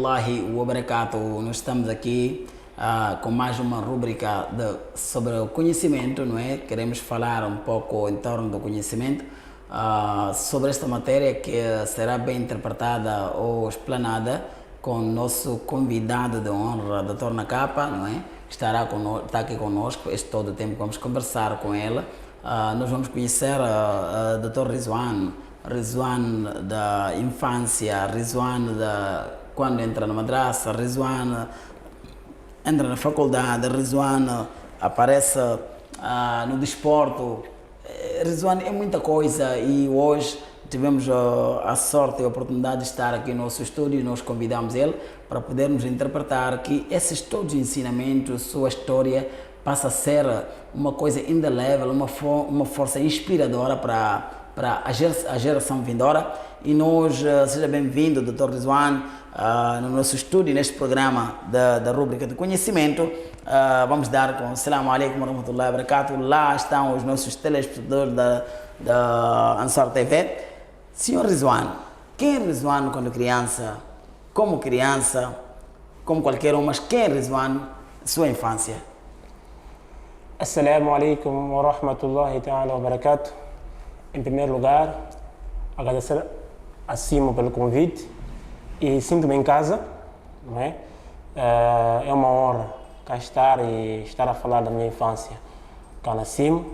rahmatullahi wa barakatuh. Nós estamos aqui com mais uma rúbrica sobre o conhecimento, não é? Queremos falar um pouco em torno do conhecimento, sobre esta matéria que será bem interpretada ou explanada com o nosso convidado de honra, Dr. Nakapa, não é? Que está aqui conosco este todo o tempo que vamos conversar com ele. Nós vamos conhecer Dr. Rizwan da infância, Rizwan quando entra na madraça, Rizwan entra na faculdade, Rizwan aparece no desporto. Rizwan é muita coisa e hoje tivemos a sorte e a oportunidade de estar aqui no nosso estúdio e nós convidamos ele para podermos interpretar que esses todos os ensinamentos, sua história, passa a ser uma coisa indelével, uma força inspiradora para a geração vindoura. E nós, seja bem-vindo, Dr. Rizwan, no nosso estúdio, neste programa da rúbrica de conhecimento. Vamos dar com Assalamu alaikum wa rahmatullahi wa barakatuh. Lá estão os nossos telespectadores da Ansar TV. Senhor Rizwan, quem é Rizwan quando criança? Como qualquer um, mas quem é Rizwan sua infância? Assalamu alaikum wa rahmatullahi ta'ala wa barakatuh. Em primeiro lugar, agradecer a Simo pelo convite e sinto-me em casa, não é? É uma honra cá estar e estar a falar da minha infância cá na Simo.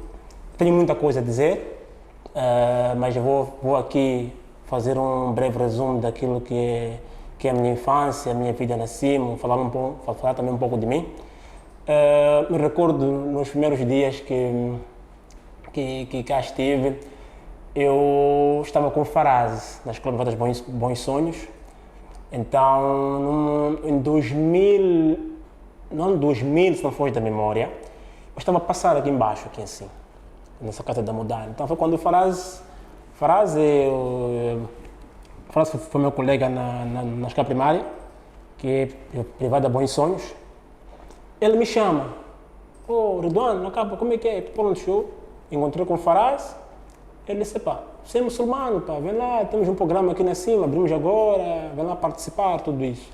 Tenho muita coisa a dizer, mas eu vou aqui fazer um breve resumo daquilo que é a minha infância, a minha vida na Simo, falar também um pouco de mim. Me recordo nos primeiros dias que cá estive, eu estava com Faraz na Escola Privada dos Bons Sonhos. Então, em 2000, no ano 2000, se não for da memória, eu estava a passar aqui embaixo, aqui assim, nessa casa da Mudar. Então foi quando o Faraz foi meu colega na escola primária, que é privada Bons Sonhos. Ele me chama, Ridwan, Nakapa, como é que é? Pô, no show, encontrei com o Faraz. Ele disse, pá, você é muçulmano, pá, vem lá, temos um programa aqui na cima, abrimos agora, vem lá participar, tudo isso.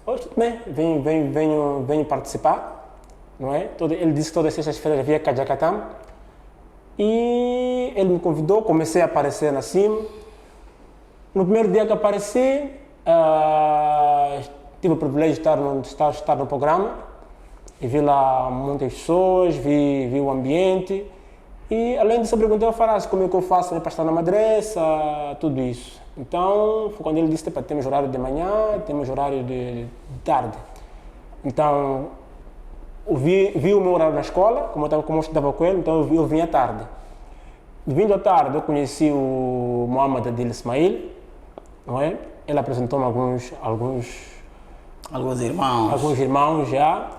Hoje tudo bem, venho participar, não é? Ele disse que todas as sextas-feiras via Kajacatam. E ele me convidou, comecei a aparecer na cima. No primeiro dia que apareci, tive o privilégio de estar no programa. E vi lá muitas pessoas, vi o ambiente. E além disso, eu perguntei ao Faraz como é que eu faço para estar na madraça, tudo isso. Então, foi quando ele disse que temos horário de manhã, temos horário de tarde. Então, vi o meu horário na escola, como eu estudava com ele, então eu vim à tarde. Vindo à tarde, eu conheci o Muhammad Adil Ismail, não é? Ele apresentou-me alguns irmãos já.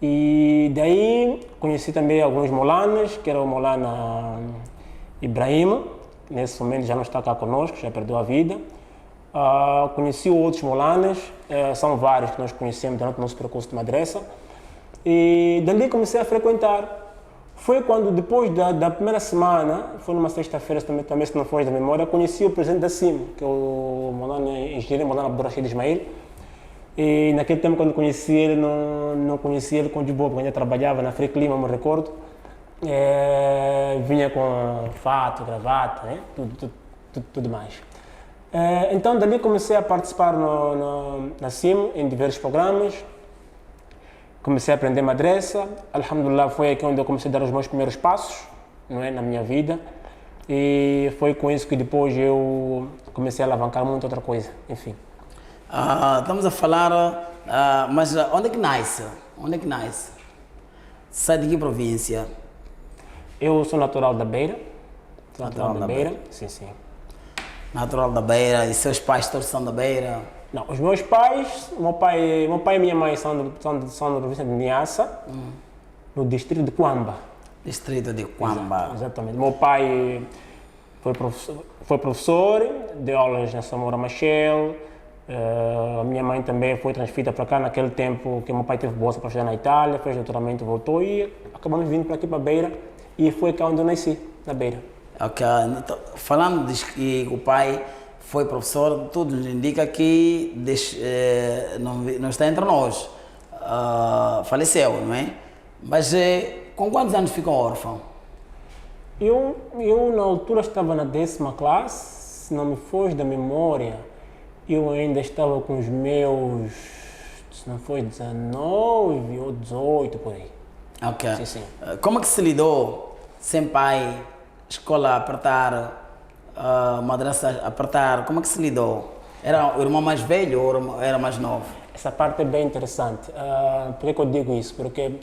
E daí conheci também alguns molanas, que era o molana Ibrahim, nesse momento já não está cá conosco, já perdeu a vida. Conheci outros molanas, são vários que nós conhecemos durante o nosso percurso de madraça. E dali comecei a frequentar. Foi quando, depois da primeira semana, foi numa sexta-feira, também se não for da memória, conheci o presidente da CIM, que é o engenheiro Molana Abdurrashid Ismail. E naquele tempo, quando conheci ele, não conhecia ele com de boa, porque ainda trabalhava na Free Clima, me recordo. Vinha com fato, gravata, né? Tudo mais. Então, dali comecei a participar na CIM, em diversos programas. Comecei a aprender madraça. Alhamdulillah, foi aqui onde eu comecei a dar os meus primeiros passos, não é? Na minha vida. E foi com isso que depois eu comecei a alavancar muita outra coisa, enfim. Estamos a falar, mas onde é que nasce? Sai de que província? Eu sou natural da Beira. Natural da Beira? Sim, sim. Natural da Beira. E seus pais todos são da Beira? Não, os meus pais, meu pai e minha mãe são da província de Niassa, no distrito de Quamba. Distrito de Quamba. Exatamente. Meu pai foi professor, deu aulas na Samora Machel. A minha mãe também foi transferida para cá naquele tempo que meu pai teve bolsa para estudar na Itália, fez doutoramento, voltou e acabamos vindo para aqui para Beira e foi cá onde eu nasci, na Beira. Ok, então, falando de que o pai foi professor, tudo nos indica que não está entre nós. Faleceu, não é? Mas com quantos anos ficou órfão? Eu na altura estava na 10ª classe, se não me foge da memória, eu ainda estava com os meus, se não foi 19 ou 18 por aí. Ok. Sim, sim. Como é que se lidou sem pai, escola a apertar, madraça a apertar? Como é que se lidou? Era o irmão mais velho ou era mais novo? Essa parte é bem interessante. Por que eu digo isso? Porque,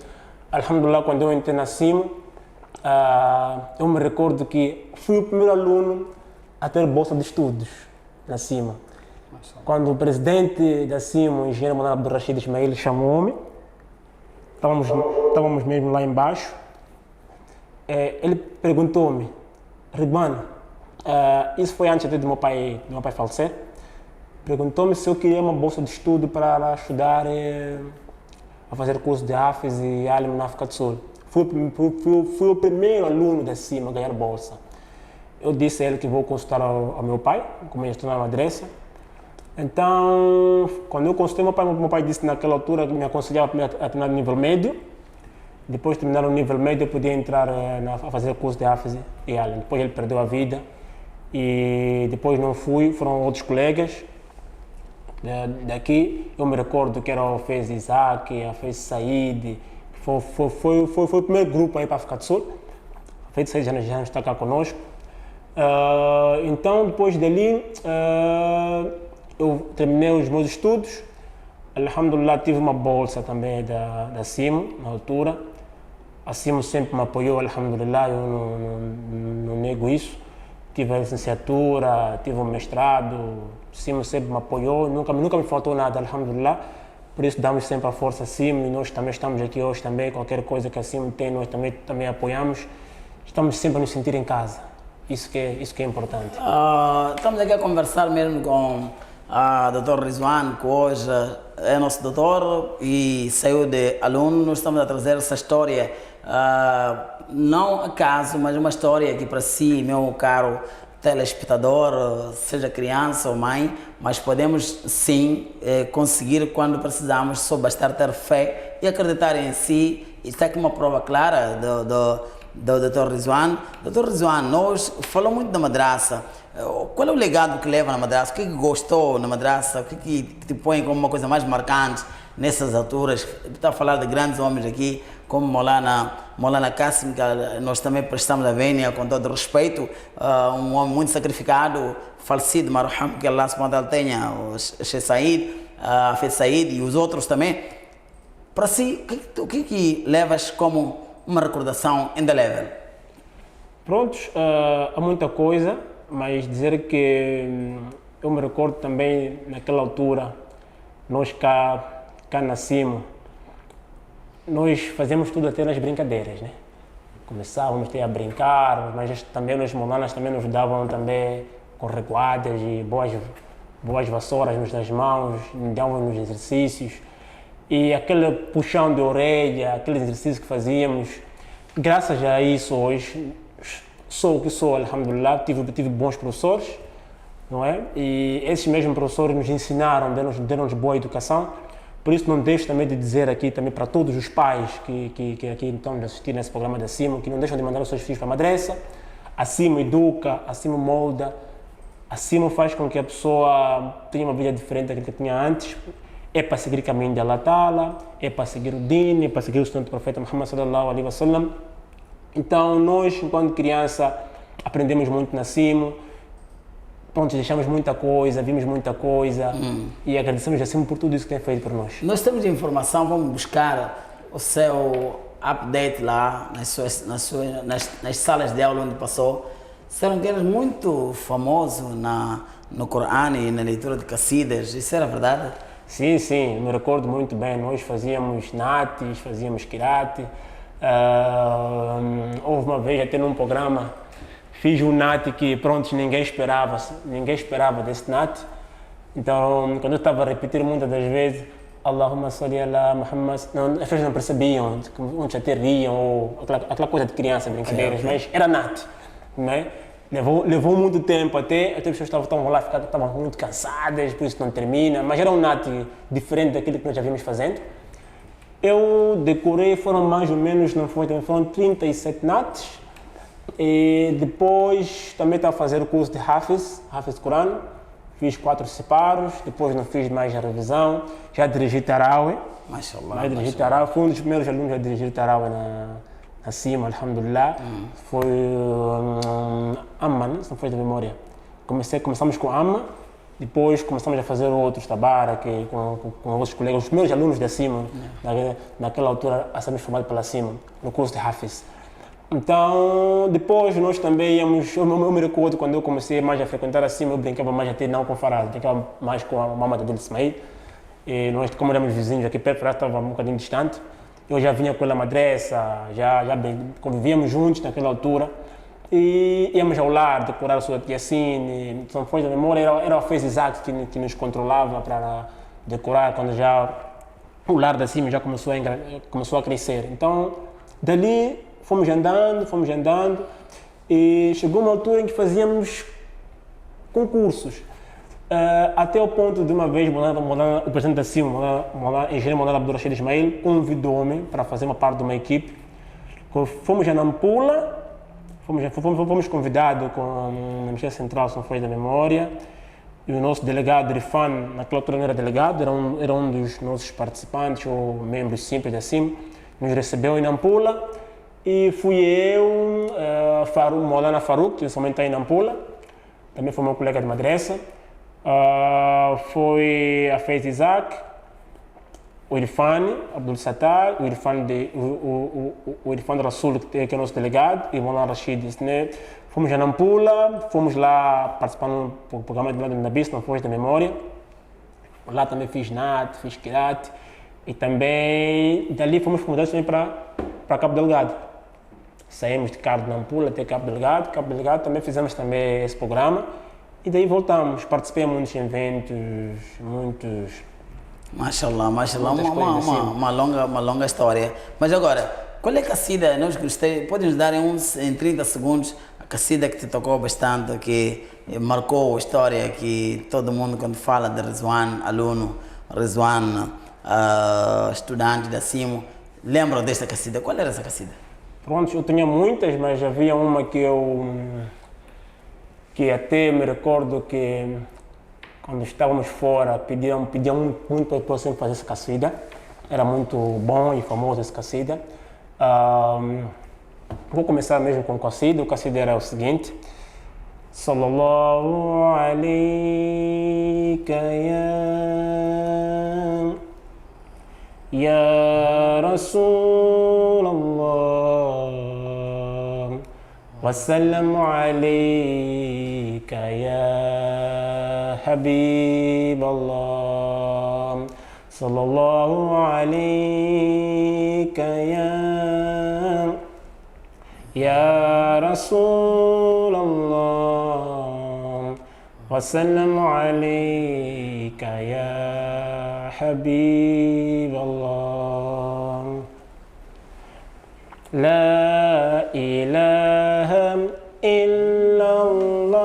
alhamdulillah, quando eu entrei na CIMO, eu me recordo que fui o primeiro aluno a ter bolsa de estudos na CIMO. Quando o presidente da CIMO, o engenheiro Manuel Abdurrashid Ismail, chamou-me, estávamos mesmo lá embaixo, ele perguntou-me, Ridwan, isso foi antes até do meu pai falecer, perguntou-me se eu queria uma bolsa de estudo para estudar a fazer curso de Hafiz e Alim na África do Sul. Fui o primeiro aluno da CIMO a ganhar bolsa. Eu disse a ele que vou consultar ao meu pai, como eu estou na madraça. Então, quando eu consultei meu pai disse naquela altura que me aconselhava a terminar o nível médio. Depois de terminar o nível médio, eu podia entrar a fazer curso de Hafiz e Alim. Depois ele perdeu a vida e depois não fui, foram outros colegas. Daqui eu me recordo que era o Fez Isaac, a Fez Said, foi o primeiro grupo aí para a África do Sul. A Fez Said já não está cá conosco. Então depois dali eu terminei os meus estudos. Alhamdulillah, tive uma bolsa também da CIMO na altura. A CIMO sempre me apoiou, alhamdulillah, eu não nego isso. Tive a licenciatura, tive o mestrado, o CIMO sempre me apoiou, nunca me faltou nada, alhamdulillah. Por isso damos sempre a força a CIMO e nós também estamos aqui hoje também, qualquer coisa que a CIMO tem, nós também apoiamos. Estamos sempre a nos sentir em casa, isso que é importante. Estamos aqui a conversar mesmo com o Dr. Ridwan, que hoje é nosso doutor e saiu de aluno. Nós estamos a trazer essa história, não acaso, mas uma história que para si, meu caro telespectador, seja criança ou mãe, mas podemos sim conseguir quando precisamos, só bastar ter fé e acreditar em si. E está aqui uma prova clara do Dr. Ridwan. Dr. Ridwan, nós falamos muito da madraça. Qual é o legado que leva na madraça? O que gostou na madraça? O que te põe como uma coisa mais marcante nessas alturas? Está a falar de grandes homens aqui, como Maulana Kassim, que nós também prestamos a vênia com todo respeito, um homem muito sacrificado, falecido, marham, que Allah subhanahu wa ta'ala tenha, o Sheikh Said, Hafez Said e os outros também. Para si, o que levas como uma recordação indelével? Prontos, há muita coisa, mas dizer que eu me recordo também naquela altura, nós cá na CIMO, nós fazíamos tudo até nas brincadeiras, né? Começávamos a brincar, mas também os molanas também nos davam também com reguadas e boas vassouras nas mãos, nos davam nos exercícios. E aquele puxão de orelha, aqueles exercícios que fazíamos, graças a isso hoje, sou o que sou, alhamdulillah, tive bons professores, não é? E esses mesmos professores nos ensinaram, deram-nos boa educação. Por isso não deixo também de dizer aqui também para todos os pais que aqui estão a assistir nesse programa da CIMO, que não deixam de mandar os seus filhos para a madraça. A CIMO educa, a CIMO molda, a CIMO faz com que a pessoa tenha uma vida diferente daquilo que tinha antes. É para seguir o caminho de Allah Ta'ala, é para seguir o Din, é para seguir o Santo Profeta Muhammad sallallahu alaihi wasallam. Então nós, enquanto criança, aprendemos muito na CIMO. Pronto, deixamos muita coisa, vimos muita coisa e agradecemos a CIMO por tudo isso que tem feito por nós. Nós temos informação, vamos buscar o seu update lá nas salas de aula onde passou. Disseram que eras muito famoso no Corão e na leitura de Qassidas, isso era verdade? Sim, me recordo muito bem. Nós fazíamos natis, fazíamos kirati. Houve uma vez até num programa, fiz um nati que pronto, ninguém esperava desse nati. Então, quando eu estava a repetir muitas das vezes, Allahumma salli ala Muhammad, as pessoas não percebiam, uns até riam, ou aquela coisa de criança, brincadeiras, mas era nati, não é? levou muito tempo até as pessoas estavam lá, estavam muito cansadas, por isso não termina, mas era um NAT diferente daquilo que nós já vimos fazendo. Eu decorei, foram mais ou menos, não foi, foram 37 NATs, e depois também estava a fazer o curso de Hafiz Quran, fiz 4 separos, depois não fiz mais a revisão, já dirigi Tarawih, fui um dos primeiros alunos a dirigir Tarawih na CIMA, alhamdulillah, foi Amma, se não foi de memória. Começamos com Amma, depois começamos a fazer outros Tabarak com outros colegas, os meus alunos da CIMA, naquela altura a sermos formados pela CIMA, no curso de Hafiz. Então, depois nós também íamos, eu me recordo quando eu comecei mais a frequentar a CIMA, eu brincava mais até não com o Farad, brincava mais com a mamãe dele, Ismail. E nós, como éramos vizinhos aqui perto, estava um bocadinho distante, eu já vinha com ela à madressa, já convivíamos juntos naquela altura. E íamos ao lar, decorar a sua Yassine, São Fontes da Memória, era o Fez Isaac que nos controlava para decorar, quando já o lar da CIMA já começou a crescer. Então, dali fomos andando e chegou uma altura em que fazíamos concursos. Até o ponto de uma vez, o presidente da CIMA, engenheiro Moulana Abdul Rashid Ismail, convidou-me para fazer uma parte de uma equipe. Fomos a Nampula, fomos convidados com a Ministério Central São Fontes da Memória, e o nosso delegado Irfan, naquela altura não era delegado, era um dos nossos participantes ou membros simples da CIMA, nos recebeu em Nampula. E fui eu, Moulana Farouk, que somente está em Nampula, também foi meu colega de madressa, foi a Fez Isaac, o Irfan Abdul Sattar, o Irfan Rasul, que é o nosso delegado, e o Moulana Rashid. Né? Fomos a Nampula, fomos lá participando do programa de Nabis, não foi da memória. Lá também fiz NAT, fiz Kirat, e também dali fomos convidados também para Cabo Delgado. Saímos de Cabo de Nampula até Cabo Delgado também fizemos também esse programa e daí voltamos, participei em muitos eventos, Mashallah, uma longa história. Mas agora, qual é a Qassida, nós gostei, podes dar em 30 segundos, a Qassida que te tocou bastante, que marcou a história, que todo mundo quando fala de Rizwan, aluno, Rizwan, estudante da CIMA, lembram desta Qassida? Qual era essa Qassida? Pronto, eu tinha muitas, mas havia uma que até me recordo que quando estávamos fora pediam muito para eu sempre fazer essa Qassida. Era muito bom e famoso essa Qassida. Vou começar mesmo com o Qassida. O Qassida era o seguinte: Sallallahu alayka ya Rasulallah, wasallam alayka ya Habiballah, sallallahu alayka ya Rasulallah, wasallam alayka ya Habiballah. La ilaha illallah,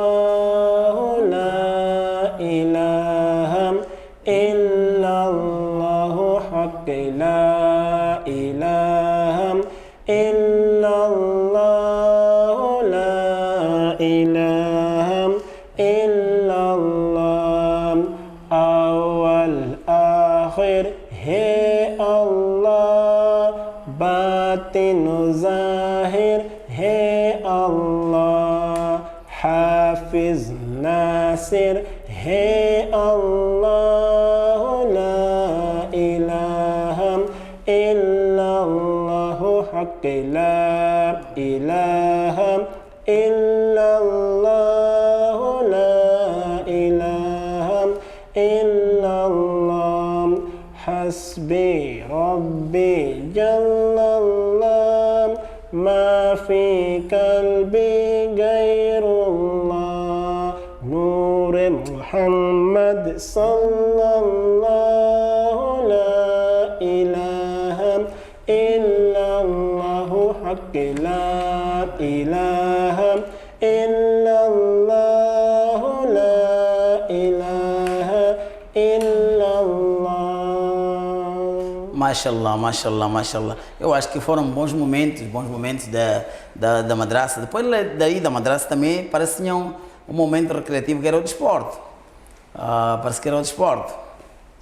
la ilaha illallah, haqqi la ilaha illallah, la ilaha illallah, awal akhir he Allah, batin zahir he Allah, hafiz nasir he Allah, la ilaha illallah, haqqi la ilaha illallah, la ilaha illallah, hasbi rabbi jallallah, ma fi qalbi gayrullah, nur Muhammad sallallahu, la ilaha illallah, haqqi la ilaha illallah. Mashallah, mashallah, mashallah. Eu acho que foram bons momentos da madraça. Depois daí da madraça também parece que tinha um momento recreativo que era o desporto. Parece que era o desporto.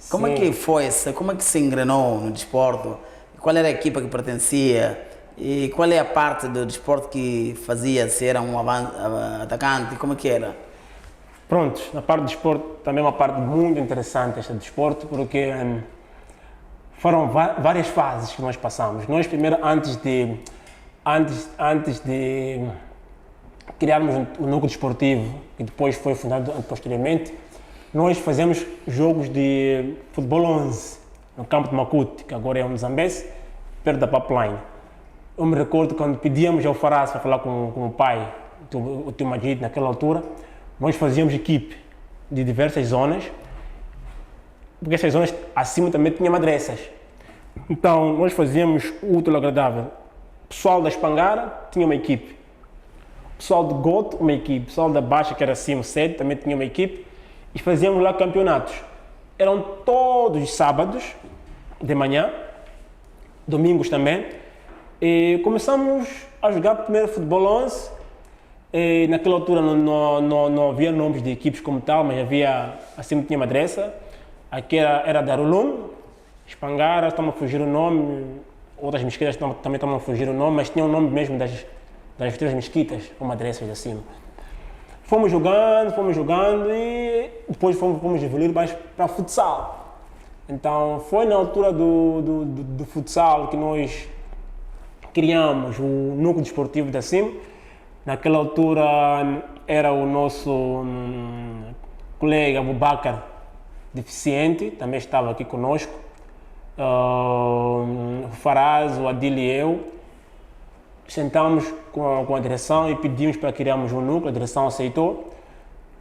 Como é Sim. que foi isso? Como é que se engrenou no desporto? Qual era a equipa que pertencia? E qual é a parte do desporto que fazia? Se era um atacante? Como é que era? Pronto, na parte do desporto também é uma parte muito interessante esta do desporto, porque foram várias fases que nós passamos. Nós primeiro, antes de criarmos o núcleo desportivo, que depois foi fundado posteriormente, nós fazemos jogos de futebol 11 no campo de Macuti, que agora é um Zambese, perto da pipeline. Eu me recordo quando pedíamos ao Faraz para falar com o pai, o tio Majid, naquela altura, nós fazíamos equipe de diversas zonas, porque essas zonas acima também tinha madraças. Então nós fazíamos o útil agradável. O pessoal da Espangara tinha uma equipe, o pessoal de Goto uma equipe, o pessoal da Baixa, que era acima, sede, também tinha uma equipe, e fazíamos lá campeonatos. Eram todos os sábados de manhã, domingos também, e começamos a jogar primeiro futebol 11. E naquela altura não havia nomes de equipes como tal, mas havia, assim tinha madraça. Aqui era Darulum, Espangara, estão a fugir o nome, outras mesquitas também estão a fugir o nome, mas tinha o nome mesmo das três mesquitas, ou madraças acima. Fomos jogando e depois fomos evoluir mais para futsal. Então foi na altura do futsal que nós criamos o núcleo desportivo da CIM. Naquela altura era o nosso colega Abubakar, deficiente, também estava aqui conosco. O Faraz, o Adil e eu sentámos com a direção e pedimos para criarmos um núcleo. A direção aceitou.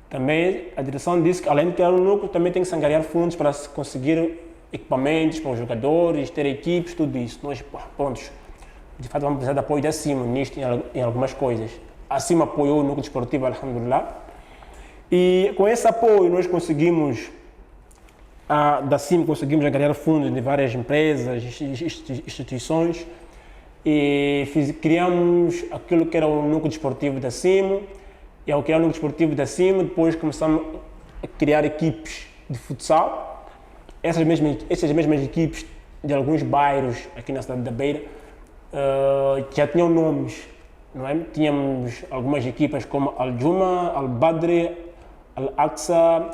Também a direção disse que, além de criar um núcleo, também tem que se angariar fundos para se conseguir equipamentos para os jogadores, ter equipes, tudo isso. Nós, prontos, de fato vamos precisar de apoio da CIM nisto, em algumas coisas. A CIM apoiou o núcleo desportivo, alhamdulillah. E com esse apoio nós conseguimos, da CIM conseguimos angariar fundos de várias empresas, instituições, e criamos aquilo que era o núcleo desportivo da CIM. E ao criar o núcleo desportivo da CIM, depois começamos a criar equipes de futsal. Essas mesmas equipes de alguns bairros aqui na cidade da Beira já tinham nomes, não é? Tínhamos algumas equipas como Al-Juma, Al-Badri, Al-Aqsa,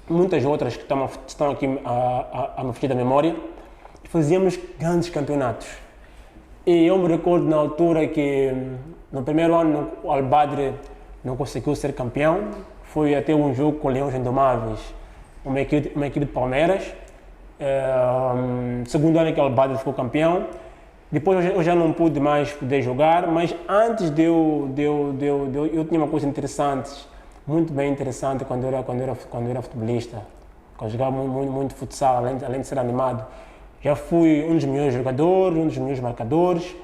muitas outras que estão aqui a me fugir da memória. E fazíamos grandes campeonatos. E eu me recordo na altura que no primeiro ano o Al-Badri não conseguiu ser campeão. Foi até um jogo com Leões Indomáveis, uma equipe de Palmeiras. Segundo ano que o Al-Badri ficou campeão. Depois eu já não pude mais poder jogar, mas antes eu tinha uma coisa interessante, muito bem interessante quando eu era futebolista. Quando eu jogava muito futsal, além de ser animado. Já fui um dos melhores jogadores, um dos melhores marcadores.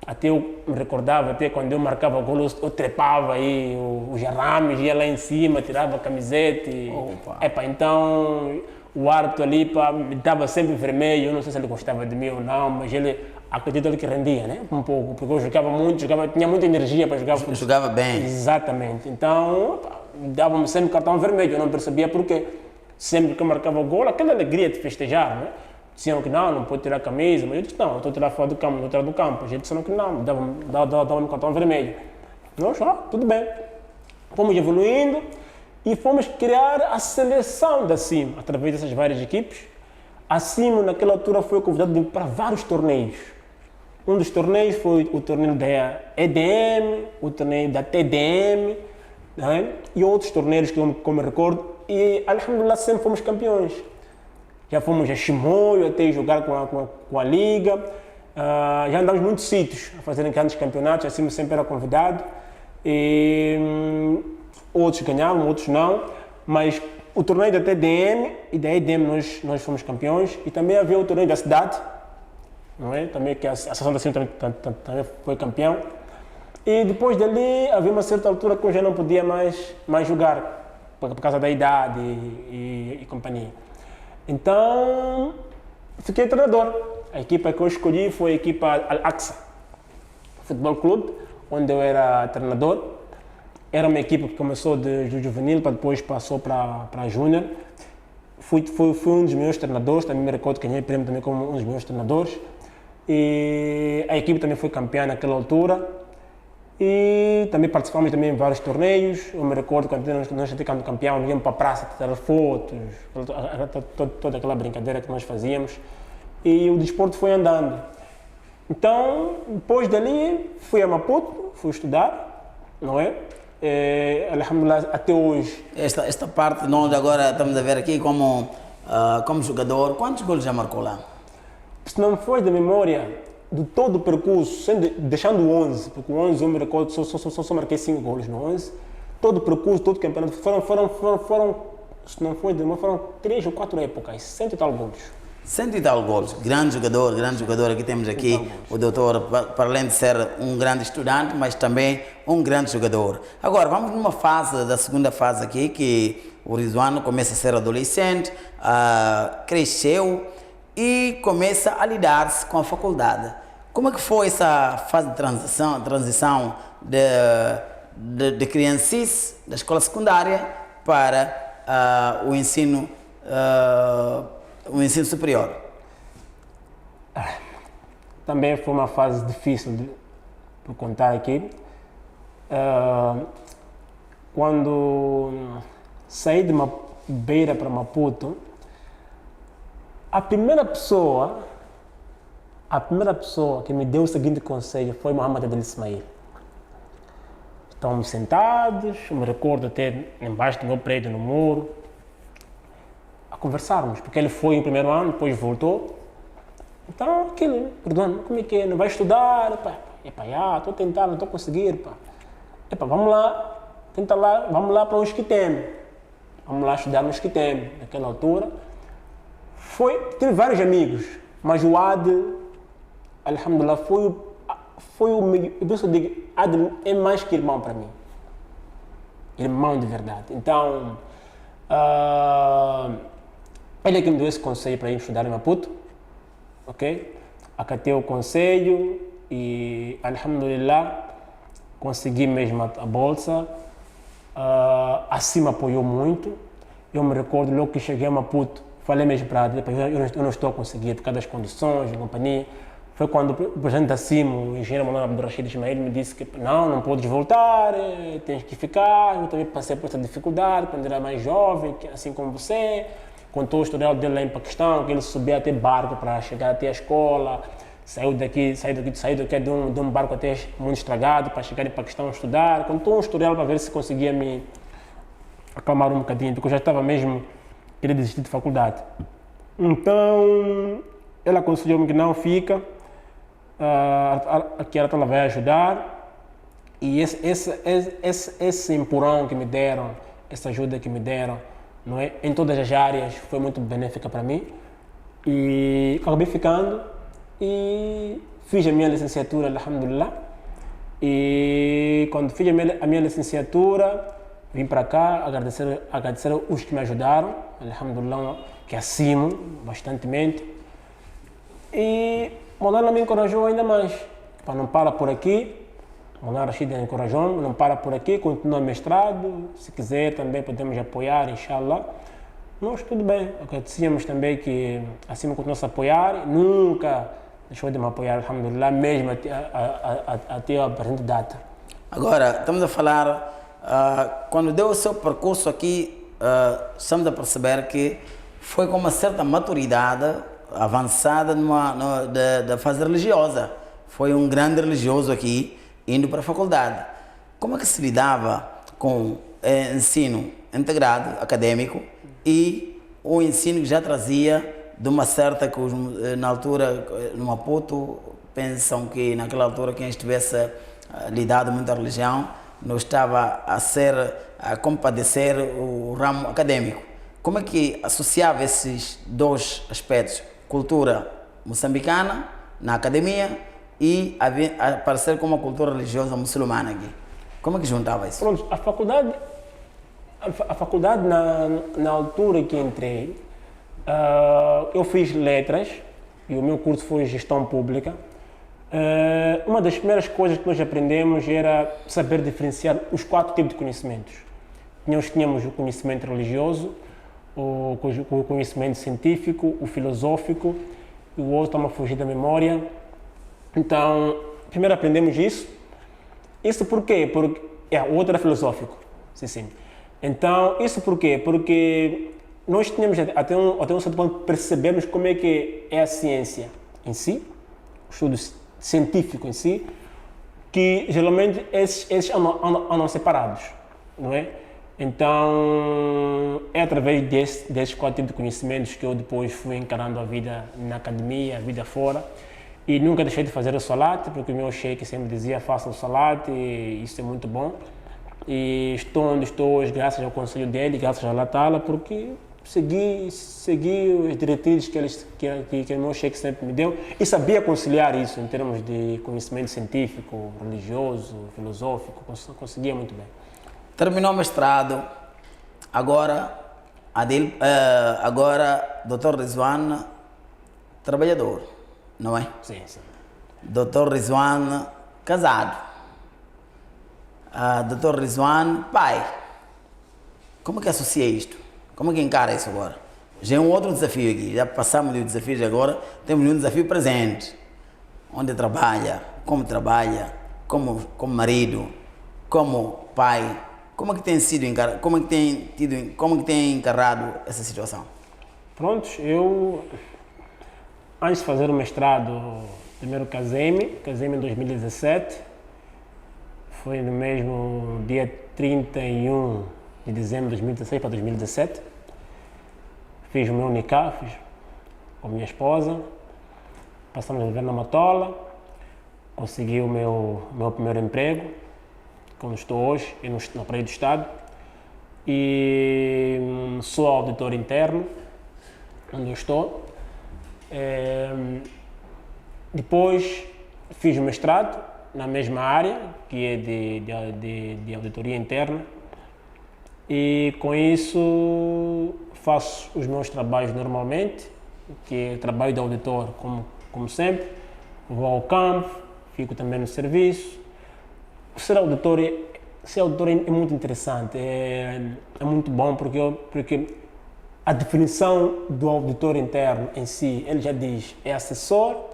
Até eu me recordava, até quando eu marcava o golo, eu trepava aí os arrames, ia lá em cima, tirava a camiseta. Então o árbitro ali me dava sempre vermelho. Eu não sei se ele gostava de mim ou não, mas acredito que rendia, né? Um pouco, porque eu jogava muito, tinha muita energia para jogar. Jogava bem. Exatamente. Então dava-me sempre cartão vermelho, eu não percebia porquê. Sempre que eu marcava o golo, aquela alegria de festejar, né? Diziam que não pode tirar a camisa, mas eu disse não, eu estou a tirar fora do campo, não estou a tirar do campo. A gente disseram que não, dava-me cartão vermelho. Nós, tudo bem. Fomos evoluindo e fomos criar a seleção da CIM, através dessas várias equipes. A CIM, naquela altura, foi convidada para vários torneios. Um dos torneios foi o torneio da EDM, o torneio da TDM, né? E outros torneios que eu me recordo. E, alhamdulillah, sempre fomos campeões. Já fomos a Chimoio, até jogar com a Liga. Já andamos em muitos sítios a fazer grandes campeonatos, assim sempre era convidado. E outros ganhavam, outros não. Mas o torneio da TDM e da EDM nós fomos campeões. E também havia o torneio da cidade, não é? Também que a Associação da CIM também foi campeão. E depois dali havia uma certa altura que eu já não podia mais jogar, por causa da idade e companhia. Então, fiquei treinador. A equipa que eu escolhi foi a equipa Al-Aqsa Futebol Clube, onde eu era treinador. Era uma equipa que começou de juvenil, para depois passou para júnior. Fui um dos meus treinadores, também me recordo que ganhei prêmio também como um dos meus treinadores. E a equipe também foi campeã naquela altura. E também participamos também em vários torneios. Eu me recordo quando nós tínhamos campeão, íamos para a praça tirar fotos, toda aquela brincadeira que nós fazíamos. E o desporto foi andando. Então, depois dali, fui a Maputo, fui estudar, não é? Alhamdulillah, até hoje. Esta parte, nós agora estamos a ver aqui como jogador, quantos gols já marcou lá? Se não me for da memória, de todo o percurso, deixando o 11, porque o 11 eu me recordo, só marquei 5 gols no 11, todo o percurso, todo o campeonato, foram se não foi de memória, foram 3 ou 4 épocas, 100 e tal gols. 100 e tal gols, grande jogador aqui temos aqui, o doutor, para além de ser um grande estudante, mas também um grande jogador. Agora, vamos numa fase, da segunda fase aqui, que o Rizwan começa a ser adolescente, cresceu e começa a lidar-se com a faculdade. Como é que foi essa fase de transição de criancice, da escola secundária, para o ensino superior? Também foi uma fase difícil de contar aqui. Quando saí de Beira para Maputo, a primeira pessoa que me deu o seguinte conselho foi Mohamed Abdel Ismail. Estávamos sentados, eu me recordo até embaixo do meu prédio, no muro, a conversarmos, porque ele foi no primeiro ano, depois voltou. Então, aquilo, perdão, como é que é? Não vai estudar? Estou a tentar, não estou a conseguir. Vamos lá, vamos lá para o Esquitem. Vamos lá estudar no Esquitem, naquela altura. Tive vários amigos, mas o Adel, alhamdulillah, foi o meu, eu digo, Adel é mais que irmão para mim. Irmão de verdade. Então, ele é que me deu esse conselho para ir estudar em Maputo, ok? Acatei o conselho e, alhamdulillah, consegui mesmo a bolsa. Assim me apoiou muito. Eu me recordo, logo que cheguei a Maputo, falei mesmo para ele, eu não estou a conseguir por causa das condições da companhia. Foi quando o presidente da CIMO, o engenheiro Manuel Abdurrashid Ismail, me disse que não podes voltar, tens que ficar. Eu também passei por essa dificuldade quando era mais jovem, assim como você. Contou o historial dele lá em Paquistão, que ele subia até barco para chegar até a escola, saiu daqui de um barco até muito estragado para chegar em Paquistão estudar. Contou um historial para ver se conseguia me acalmar um bocadinho, porque eu já estava mesmo queria desistir de faculdade. Então, ela aconselhou-me que não fica, que ela vai ajudar. E esse empurrão que me deram, essa ajuda que me deram, não é? Em todas as áreas, foi muito benéfica para mim. E acabei ficando e fiz a minha licenciatura, alhamdulillah. E quando fiz a minha licenciatura, vim para cá agradecer os que me ajudaram, alhamdulillah, que acimo bastantemente. E Monara me encorajou ainda mais, para não parar por aqui. Monara Rashid encorajou-me, não para por aqui, continua mestrado, se quiser também podemos apoiar, inshallah. Nós tudo bem, agradecíamos também que acima continuasse a apoiar, nunca deixou de me apoiar, alhamdulillah, mesmo até a presente data. Agora, estamos a falar, quando deu o seu percurso aqui, estamos a perceber que foi com uma certa maturidade avançada da fase religiosa. Foi um grande religioso aqui, indo para a faculdade. Como é que se lidava com ensino integrado, acadêmico, e o ensino que já trazia de uma certa, que na altura, no Maputo, pensam que naquela altura quem estivesse lidado muito à religião não estava a compadecer o ramo acadêmico. Como é que associava esses dois aspectos? Cultura moçambicana na academia e aparecer como uma cultura religiosa muçulmana aqui. Como é que juntava isso? Pronto, a faculdade na altura que entrei, Eu fiz letras e o meu curso foi gestão pública. Uma das primeiras coisas que nós aprendemos era saber diferenciar os 4 tipos de conhecimentos. Nós tínhamos o conhecimento religioso, o conhecimento científico, o filosófico, e o outro está-me a fugir da memória. Então, primeiro aprendemos isso. Isso por quê? Porque o outro era filosófico. Sim. Então, isso por quê? Porque nós tínhamos até um certo ponto percebemos como é que é a ciência em si, o estudo científico em si, que geralmente esses andam separados, não é? Então, é através desses 4 tipos de conhecimentos que eu depois fui encarando a vida na academia, a vida fora, e nunca deixei de fazer o salate, porque o meu sheik sempre dizia, faça o salate, e isso é muito bom. E estou onde estou hoje graças ao conselho dele, graças a Allah Ta'ala, porque segui as diretrizes que o meu sheik sempre me deu e sabia conciliar isso em termos de conhecimento científico, religioso, filosófico, conseguia muito bem. Terminou o mestrado, agora Dr. Rizwan, trabalhador, não é? Sim. Dr. Rizwan, casado. Dr. Rizwan, pai. Como é que associa isto? Como é que encara isso agora? Já é um outro desafio aqui, já passamos de desafios agora, temos um desafio presente, onde trabalha, como marido, como pai. Como é que tem sido encarado, como é que tem encarado essa situação? Prontos, eu antes de fazer o mestrado, primeiro casei-me em 2017, foi no mesmo dia 31 de dezembro de 2016 para 2017. Fiz o meu nikah, fiz com a minha esposa, passamos a viver na Matola, consegui o meu primeiro emprego, como estou hoje, na Praia do Estado, e sou auditor interno, onde eu estou. Depois fiz o mestrado na mesma área, que é de auditoria interna, e com isso faço os meus trabalhos normalmente, que é trabalho de auditor como sempre, vou ao campo, fico também no serviço. Ser auditor é muito interessante, é muito bom porque a definição do auditor interno em si, ele já diz, é assessor,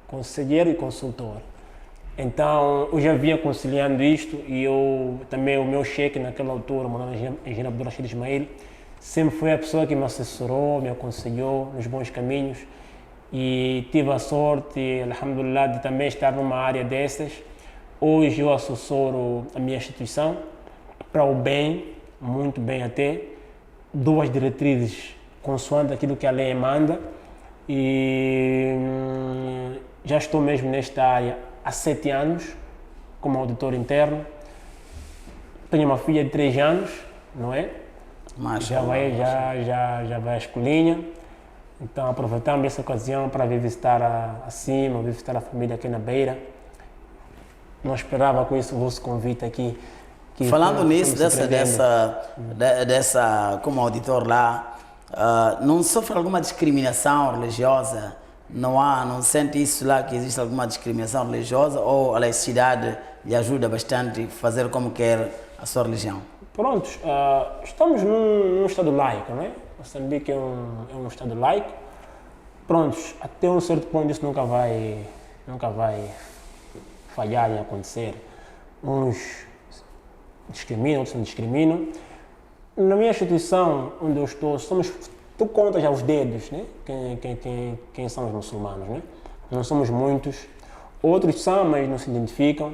conselheiro e consultor. Então, eu já vinha conciliando isto e também o meu chefe naquela altura, o engenheiro Abdul Rashid Ismail, sempre foi a pessoa que me assessorou, me aconselhou nos bons caminhos e tive a sorte, alhamdulillah, de também estar numa área dessas. Hoje eu assessoro a minha instituição para o bem, muito bem até, 2 diretrizes consoante aquilo que a lei manda e já estou mesmo nesta área há 7 anos como auditor interno. Tenho uma filha de 3 anos, não é? Já vai à escolinha. Então aproveitamos essa ocasião para vir visitar visitar a família aqui na Beira. Não esperava com isso o vosso convite aqui. Falando nisso, dessa como auditor lá, não sofre alguma discriminação religiosa? Não sente isso lá, que existe alguma discriminação religiosa, ou a laicidade lhe ajuda bastante a fazer como quer a sua religião? Prontos, estamos num estado laico, não é? Moçambique é um estado laico. Prontos, até um certo ponto isso nunca vai falhar em acontecer. Uns discriminam, outros não discriminam. Na minha instituição, onde eu estou, tu contas aos dedos, né? Quem são os muçulmanos, né? Não somos muitos. Outros são, mas não se identificam,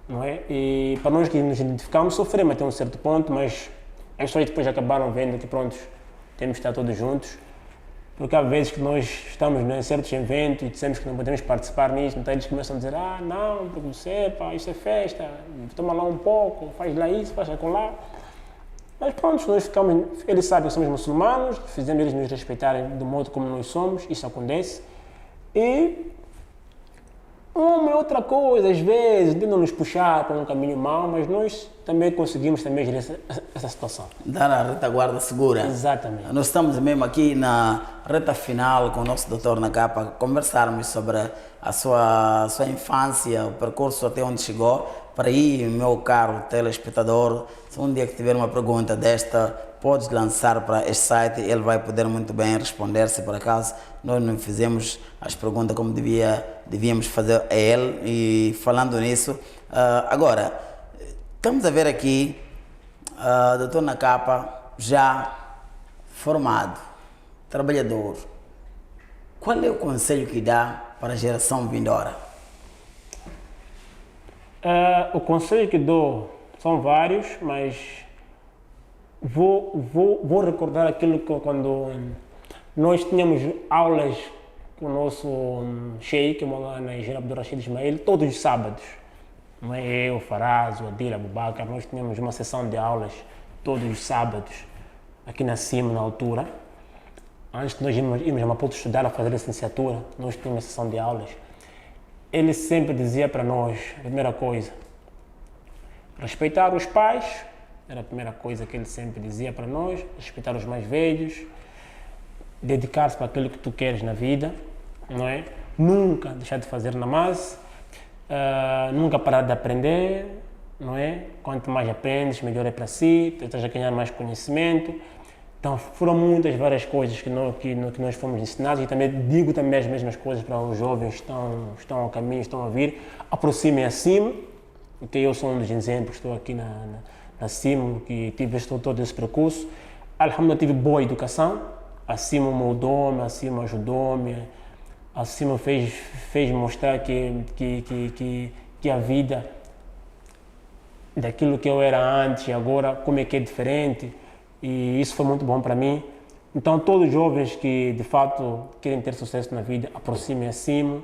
não é? E para nós que nos identificamos, sofremos até um certo ponto, mas as pessoas depois acabaram vendo que, pronto, temos que estar todos juntos. Porque há vezes que nós estamos em certos eventos e dizemos que não podemos participar nisso, então eles começam a dizer, não, porque você, pá, isso é festa, toma lá um pouco, faz lá isso, faz lá. Mas pronto, eles sabem que somos muçulmanos, fizemos eles nos respeitarem do modo como nós somos, isso acontece. E uma e outra coisa, às vezes, tentam nos puxar para um caminho mau, mas nós também conseguimos gerir essa situação. Dar a retaguarda segura. Exatamente. Nós estamos mesmo aqui na reta final com o nosso doutor na capa, conversarmos sobre a sua infância, o percurso até onde chegou. Para aí, meu caro telespectador, se um dia que tiver uma pergunta desta, podes lançar para este site, ele vai poder muito bem responder se por acaso nós não fizemos as perguntas como devíamos fazer a ele. E falando nisso, agora, estamos a ver aqui, doutor na capa, já formado, trabalhador. Qual é o conselho que dá para a geração vindoura? O conselho que dou são vários, mas vou recordar aquilo que quando nós tínhamos aulas com o nosso Sheikh, Maulana Engenheiro Abdul Rashid Ismail, todos os sábados. Não é eu, Faraz, o Adil, Abubakar, nós tínhamos uma sessão de aulas todos os sábados, aqui na CIM, na altura. Antes de nós irmos a Maputo estudar, a fazer licenciatura, nós tínhamos uma sessão de aulas. Ele sempre dizia para nós, a primeira coisa, respeitar os pais, era a primeira coisa que ele sempre dizia para nós, respeitar os mais velhos, dedicar-se para aquilo que tu queres na vida, não é? Nunca deixar de fazer namaz, nunca parar de aprender, não é? Quanto mais aprendes, melhor é para si, tu estás a ganhar mais conhecimento. Então foram várias coisas que nós fomos ensinados, e também digo também as mesmas coisas para os jovens que estão ao caminho, estão a vir, aproximem acima, porque eu sou um dos exemplos, estou aqui na CIM, que tive todo esse percurso. Alhamdulillah, tive boa educação, a CIM moldou-me, a CIM ajudou-me, a CIM fez mostrar que a vida, daquilo que eu era antes e agora, como é que é diferente. E isso foi muito bom para mim. Então, todos os jovens que de fato querem ter sucesso na vida, aproximem acima.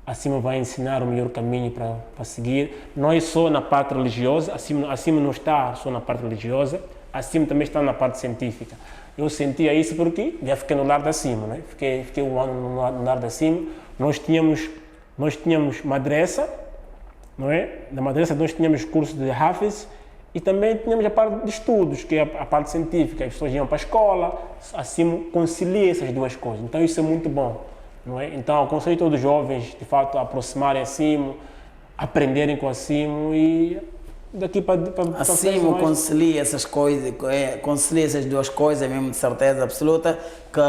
Acima vai ensinar o melhor caminho para seguir. Não é só na parte religiosa, acima não está só na parte religiosa, acima também está na parte científica. Eu sentia isso porque já fiquei no lar da cima, né? Fiquei um ano no lar da cima. Nós tínhamos madrasa, não é? Na madrasa nós tínhamos curso de Hafiz, e também tínhamos a parte de estudos, que é a parte científica. As pessoas iam para a escola, assim concilia essas duas coisas. Então isso é muito bom, não é? Então aconselho todos os jovens, de fato, a aproximarem acima, aprenderem com acima e daqui para acima concilia essas coisas, concilia essas duas coisas mesmo, de certeza absoluta, que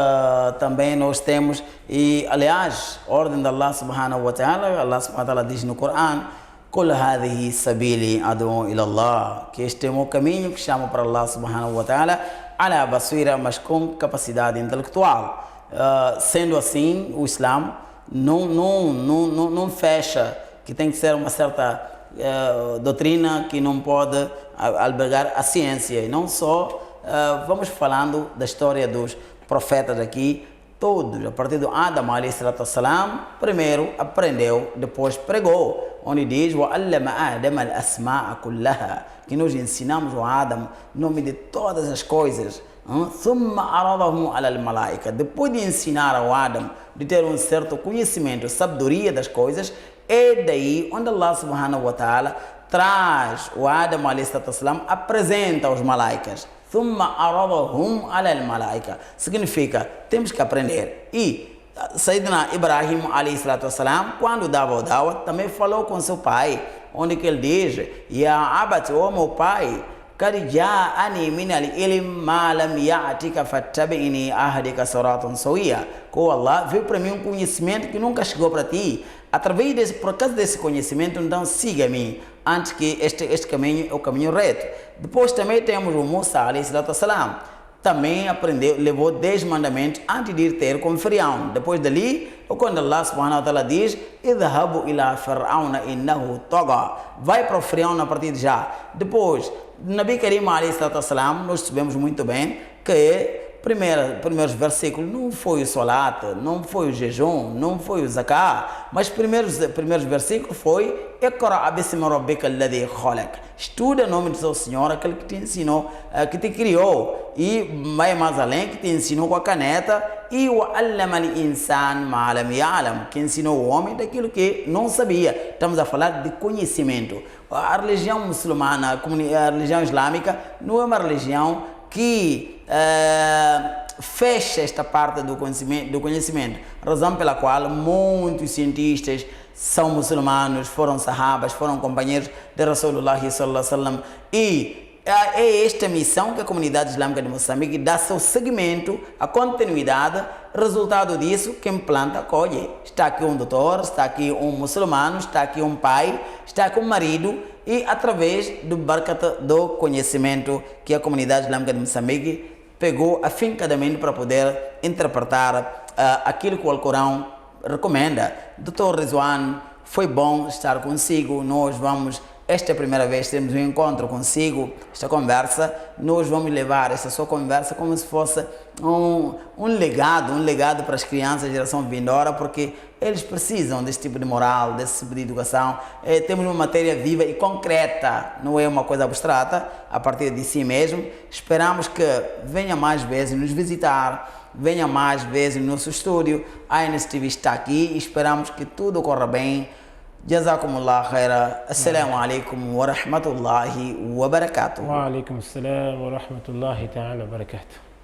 também nós temos. E aliás, ordem de Allah subhanahu wa ta'ala, Allah subhanahu wa ta'ala diz no Corão: Kul hadhihi sabili ad'u ila Allah, que este é o meu caminho que chamo para Allah subhanahu wa ta'ala, ala basira, mas com capacidade intelectual. Sendo assim, o Islã não fecha que tem que ser uma certa doutrina que não pode albergar a ciência. E não só, vamos falando da história dos profetas aqui, todos, a partir do Adam alayhi salatu wassalam, primeiro aprendeu, depois pregou. Onde diz, وَعَلَّمَ آدَمَ الْأَسْمَاءَ كُلَّهَا, que nós ensinamos a Adam o nome de todas as coisas. ثُمَّ عَرَضَهُمْ عَلَى الْمَلَائِكَةِ, depois de ensinar ao Adam, de ter um certo conhecimento, sabedoria das coisas, é daí onde Allah subhanahu wa ta'ala traz o Adam alayhi salatu wassalam, apresenta aos malaicas. ثُمَّ عَرَضَهُمْ عَلَى الْمَلَائِكَةِ, significa, temos que aprender. E Sayyidina Ibrahim alayhi salatu wassalam, quando dava o dawah, também falou com seu pai, onde que ele diz: Ya abati, ó meu pai, qad ja'ani min al-ilm ma lam ya'tika fattabi'ni ahdika siratan sawiyya. Com Allah veio para mim um conhecimento que nunca chegou para ti. Por causa desse conhecimento, então siga-me, antes que este caminho é o caminho reto. Depois também temos o Musa alayhi salatu wassalam, também aprendeu, levou 10 mandamentos antes de ir ter com Firaun. Depois dali, quando Allah subhanahu wa ta'ala diz: idhabu ila fir'auna innahu tagha, vai para o Firaun a partir de já. Depois, Nabi Karim alayhi salatu wassalam, nós sabemos muito bem que primeiros versículos não foi o salat, não foi o jejum, não foi o zakah, mas primeiros versículos foi Iqra bismi rabbika alladhi khalaq, estuda o nome do seu Senhor, aquele que te ensinou, que te criou, e vai mais além, que te ensinou com a caneta, e o allama al-insan ma lam ya'lam, que ensinou o homem daquilo que não sabia. Estamos a falar de conhecimento. A religião muçulmana, a religião islâmica, não é uma religião que fecha esta parte do conhecimento, razão pela qual muitos cientistas são muçulmanos, foram sahabas, foram companheiros de Rasulullah sallallahu alaihi wasallam, e é esta missão que a comunidade islâmica de Moçambique dá seu seguimento, a continuidade. Resultado disso, quem planta, colhe. Está aqui um doutor, está aqui um muçulmano, está aqui um pai, está aqui um marido, e através do barcat do conhecimento que a comunidade islâmica de Moçambique pegou afincadamente para poder interpretar aquilo que o Alcorão recomenda. Dr. Rizwan, foi bom estar consigo. Nós vamos, esta é a primeira vez que temos um encontro consigo, esta conversa. Nós vamos levar essa sua conversa como se fosse um legado para as crianças, a geração vindoura, porque eles precisam desse tipo de moral, desse tipo de educação. Temos uma matéria viva e concreta, não é uma coisa abstrata, a partir de si mesmo. Esperamos que venha mais vezes nos visitar, venha mais vezes no nosso estúdio. A NSTV está aqui e esperamos que tudo corra bem. Jazakumullah khaira. Assalamu alaikum wa rahmatullahi wa barakatuh. Wa alaikum assalam wa rahmatullahi ta'ala wa barakatuh.